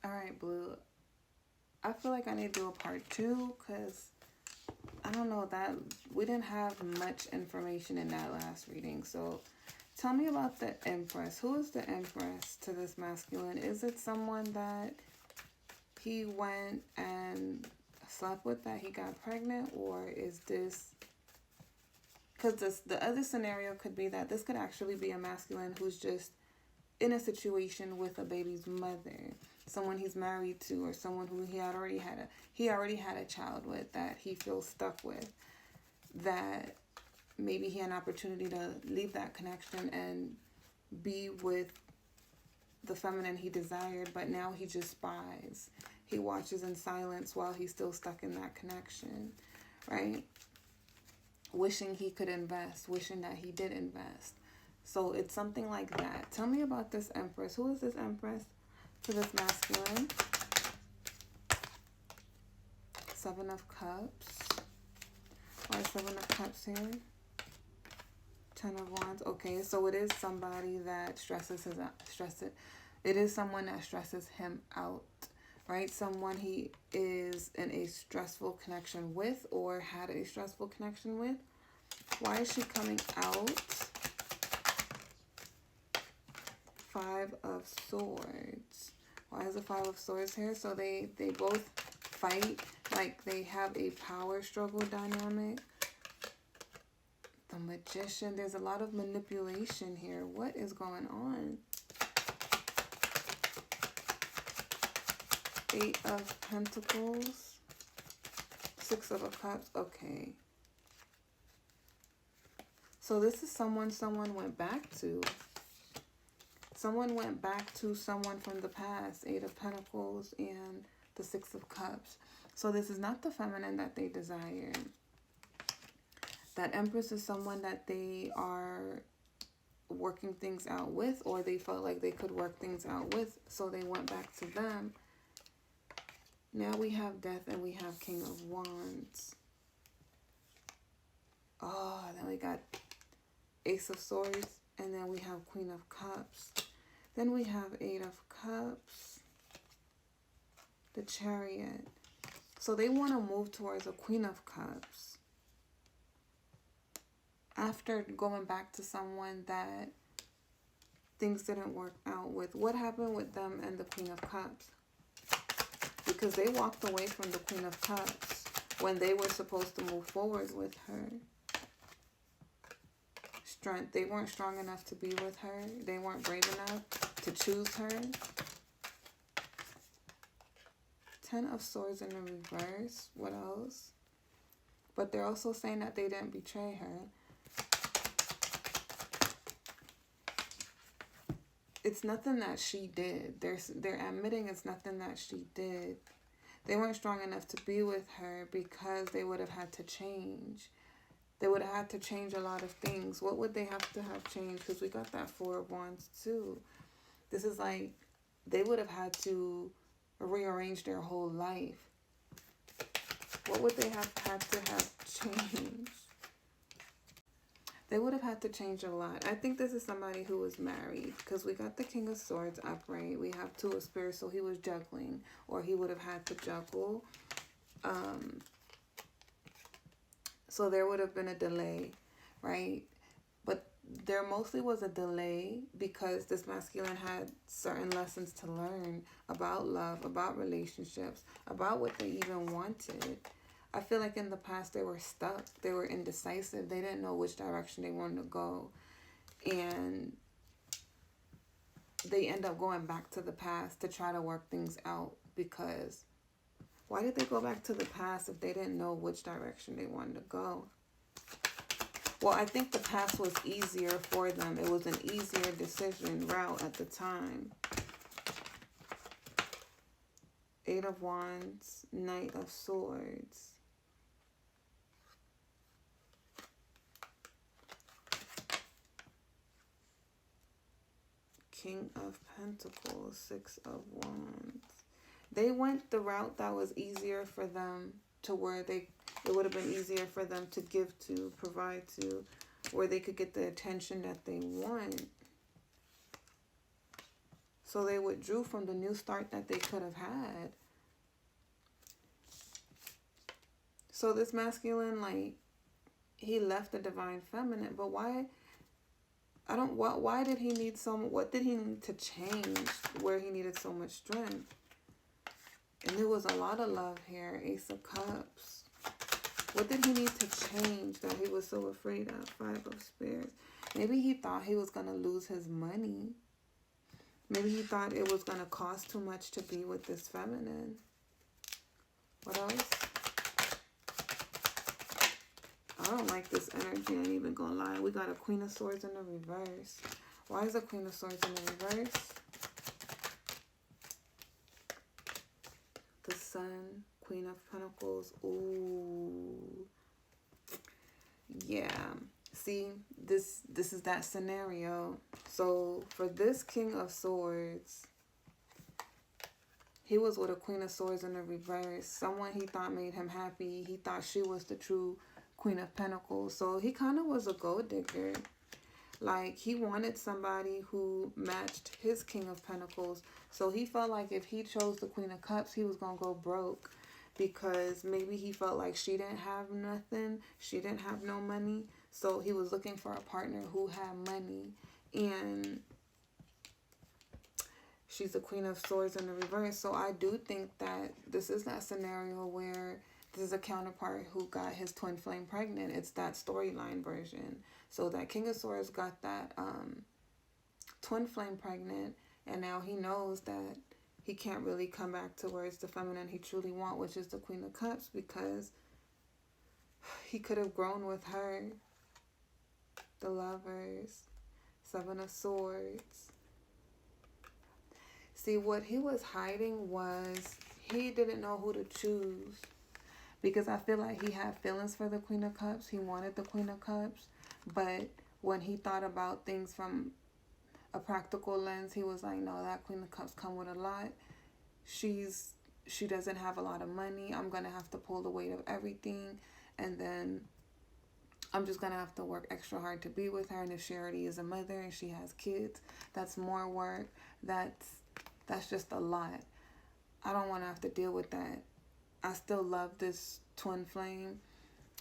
All right, Blue. I feel like I need to do a part two because I don't know that we didn't have much information in that last reading. So tell me about the Empress. Who is the Empress to this masculine? Is it someone that he went and slept with, that he got pregnant, or is this, because the other scenario could be that this could actually be a masculine who's just in a situation with a baby's mother, someone he's married to, or someone who he already had a child with that he feels stuck with, that maybe he had an opportunity to leave that connection and be with the feminine he desired, but now he just spies. He watches in silence while he's still stuck in that connection, right? Wishing he could invest, wishing that he did invest. So it's something like that. Tell me about this Empress. Who is this Empress to this masculine? Seven of Cups. Why is Seven of Cups here? Ten of Wands. Okay, so it is somebody that it is someone that stresses him out, right? Someone he is in a stressful connection with or had a stressful connection with. Why is she coming out? Five of Swords. Why is the Five of Swords here? So they both fight, like they have a power struggle dynamic. The Magician. There's a lot of manipulation here. What is going on? Eight of Pentacles. Six of Cups. Okay. So this is someone went back to. Someone went back to someone from the past. Eight of Pentacles and the Six of Cups. So this is not the feminine that they desire. That Empress is someone that they are working things out with, or they felt like they could work things out with, so they went back to them. Now we have Death and we have King of Wands. Oh, then we got Ace of Swords, and then we have Queen of Cups. Then we have Eight of Cups. The Chariot. So they want to move towards a Queen of Cups. After going back to someone that things didn't work out with. What happened with them and the Queen of Cups? Because they walked away from the Queen of Cups when they were supposed to move forward with her. Strength. They weren't strong enough to be with her. They weren't brave enough to choose her. Ten of Swords in the reverse. What else? But they're also saying that they didn't betray her. It's nothing that she did. They're admitting it's nothing that she did. They weren't strong enough to be with her because they would have had to change. They would have had to change a lot of things. What would they have to have changed? Because we got that Four of Wands too. This is like they would have had to rearrange their whole life. What would they have had to have changed? They would have had to change a lot. I think this is somebody who was married because we got the King of Swords upright. We have Two of Spirits, so he was juggling, or he would have had to juggle. So there would have been a delay, right? But there mostly was a delay because this masculine had certain lessons to learn about love, about relationships, about what they even wanted. I feel like in the past they were stuck. They were indecisive. They didn't know which direction they wanted to go. And they end up going back to the past to try to work things out, because why did they go back to the past if they didn't know which direction they wanted to go? Well, I think the past was easier for them. It was an easier decision route at the time. Eight of Wands, Knight of Swords. King of Pentacles, Six of Wands. They went the route that was easier for them, to where it would have been easier for them to give to, provide to, where they could get the attention that they want. So they withdrew from the new start that they could have had. So this masculine, like, he left the divine feminine. But why? Why did he need what did he need to change where he needed so much strength? And there was a lot of love here. Ace of Cups. What did he need to change that he was so afraid of? Five of Spears. Maybe he thought he was going to lose his money. Maybe he thought it was going to cost too much to be with this feminine. What else? I don't like this energy. I ain't even going to lie. We got a Queen of Swords in the reverse. Why is the Queen of Swords in the reverse? The Sun, Queen of Pentacles. Ooh. Yeah. See, this is that scenario. So for this King of Swords, he was with a Queen of Swords in the reverse. Someone he thought made him happy. He thought she was the true Queen of Pentacles. So he kind of was a gold digger. Like, he wanted somebody who matched his King of Pentacles. So he felt like if he chose the Queen of Cups, he was going to go broke. Because maybe he felt like she didn't have nothing. She didn't have no money. So he was looking for a partner who had money. And she's the Queen of Swords in the reverse. So I do think that this is that scenario where this is a counterpart who got his twin flame pregnant. It's that storyline version. So that King of Swords got that twin flame pregnant. And now he knows that he can't really come back towards the feminine he truly wants, which is the Queen of Cups, because he could have grown with her. The Lovers, Seven of Swords. See, what he was hiding was he didn't know who to choose. Because I feel like he had feelings for the Queen of Cups. He wanted the Queen of Cups. But when he thought about things from a practical lens, he was like, no, that Queen of Cups come with a lot. She doesn't have a lot of money. I'm going to have to pull the weight of everything. And then I'm just going to have to work extra hard to be with her. And if she already is a mother and she has kids, that's more work. That's just a lot. I don't want to have to deal with that. I still love this twin flame,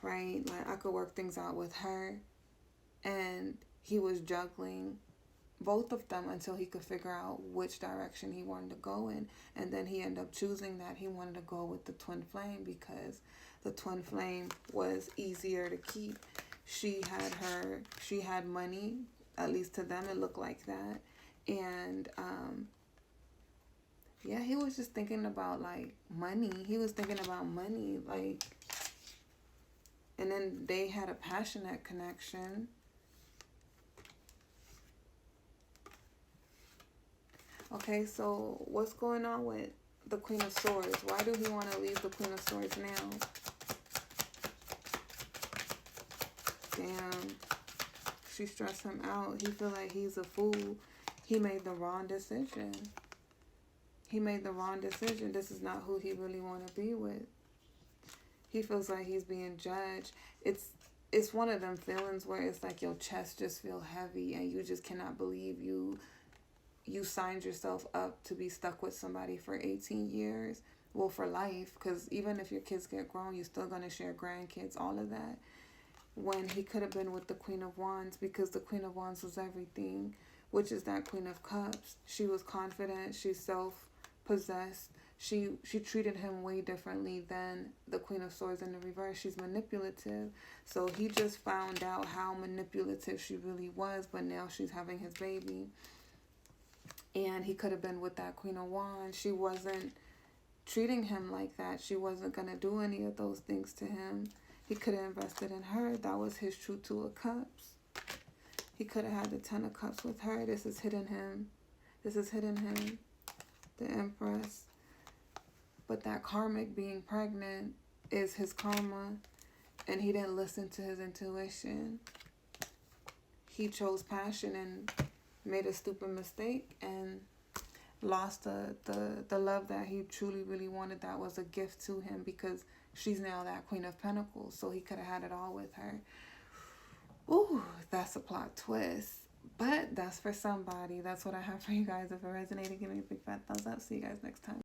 right? Like, I could work things out with her. And he was juggling both of them until he could figure out which direction he wanted to go in. And then he ended up choosing that he wanted to go with the twin flame because the twin flame was easier to keep. She had money, at least to them it looked like that. And yeah, he was just thinking about, like, money. He was thinking about money, like, and then they had a passionate connection. Okay, so what's going on with the Queen of Swords? Why do he want to leave the Queen of Swords now? Damn. She stressed him out. He feel like he's a fool. He made the wrong decision. He made the wrong decision. This is not who he really want to be with. He feels like he's being judged. It's one of them feelings where it's like your chest just feel heavy and you just cannot believe you signed yourself up to be stuck with somebody for 18 years. Well, for life, because even if your kids get grown, you're still going to share grandkids, all of that. When he could have been with the Queen of Wands, because the Queen of Wands was everything, which is that Queen of Cups. She was confident. She's self-possessed. She treated him way differently than the Queen of Swords in the reverse. She's manipulative. So he just found out how manipulative she really was, but now she's having his baby. And he could have been with that Queen of Wands. She wasn't treating him like that. She wasn't going to do any of those things to him. He could have invested in her. That was his true Two of Cups. He could have had the Ten of Cups with her. This is hidden him. This is hidden him. The Empress. But that karmic being pregnant is his karma. And he didn't listen to his intuition. He chose passion and made a stupid mistake and lost the love that he truly really wanted. That was a gift to him because she's now that Queen of Pentacles. So he could have had it all with her. Ooh, that's a plot twist. But that's for somebody. That's what I have for you guys. If it resonated, give me a big fat thumbs up. See you guys next time.